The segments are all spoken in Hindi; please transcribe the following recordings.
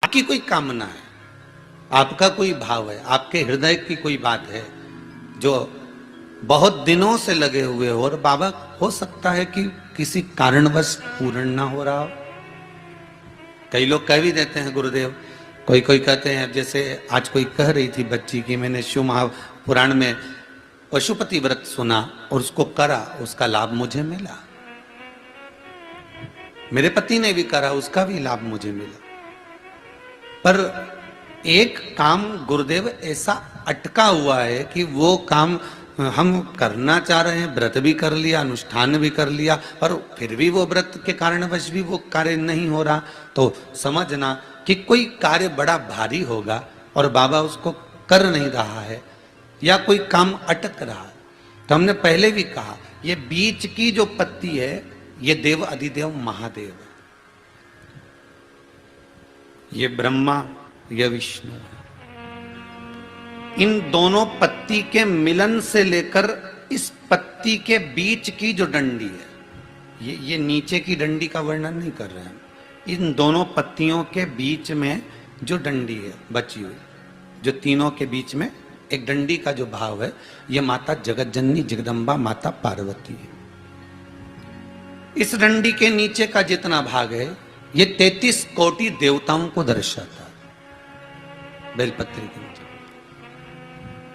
आपकी कोई कामना है, आपका कोई भाव है, आपके हृदय की कोई बात है जो बहुत दिनों से लगे हुए हो, और बाबा हो सकता है कि किसी कारणवश पूर्ण ना हो रहा हो। कई लोग कह भी देते हैं गुरुदेव, कोई कोई कहते हैं, जैसे आज कोई कह रही थी बच्ची की मैंने शिव महापुराण में पशुपति व्रत सुना और उसको करा, उसका लाभ मुझे मिला। मेरे पति ने भी करा, उसका भी लाभ मुझे मिला। पर एक काम गुरुदेव ऐसा अटका हुआ है कि वो काम हम करना चाह रहे हैं, व्रत भी कर लिया, अनुष्ठान भी कर लिया, पर फिर भी वो व्रत के कारणवश भी वो कार्य नहीं हो रहा। तो समझना कि कोई कार्य बड़ा भारी होगा और बाबा उसको कर नहीं रहा है, या कोई काम अटक रहा है। तो हमने पहले भी कहा, ये बीच की जो पत्ती है ये देव अधिदेव महादेव है, ये ब्रह्मा, ये विष्णु है। इन दोनों पत्ती के मिलन से लेकर इस पत्ती के बीच की जो डंडी है, ये नीचे की डंडी का वर्णन नहीं कर रहे हैं, इन दोनों पत्तियों के बीच में जो डंडी है बची हुई, जो तीनों के बीच में एक डंडी का जो भाव है, ये माता जगत जननी जगदम्बा माता पार्वती है। इस डंडी के नीचे का जितना भाग है ये 33 कोटि देवताओं को दर्शाता है। बेलपत्री के नीचे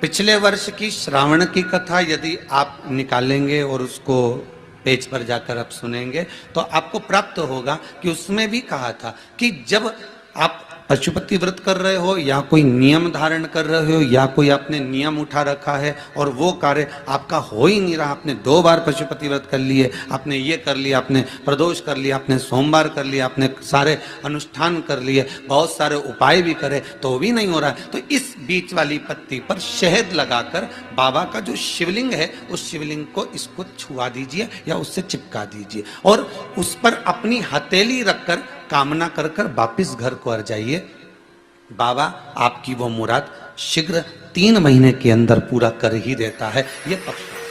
पिछले वर्ष की श्रावण की कथा यदि आप निकालेंगे और उसको पेज पर जाकर आप सुनेंगे तो आपको प्राप्त होगा कि उसमें भी कहा था कि जब आप पशुपति व्रत कर रहे हो या कोई नियम धारण कर रहे हो या कोई आपने नियम उठा रखा है और वो कार्य आपका हो ही नहीं रहा, आपने 2 बार पशुपति व्रत कर लिए, आपने ये कर लिया, आपने प्रदोष कर लिया, आपने सोमवार कर लिया, आपने सारे अनुष्ठान कर लिए, बहुत सारे उपाय भी करे तो भी नहीं हो रहा है, तो इस बीच वाली पत्ती पर शहद लगाकर बाबा का जो शिवलिंग है उस शिवलिंग को इसको छुआ दीजिए या उससे चिपका दीजिए और उस पर अपनी हथेली रखकर कामना कर कर वापिस घर को आ जाइए। बाबा आपकी वो मुराद शीघ्र 3 महीने के अंदर पूरा कर ही देता है। ये पक्का।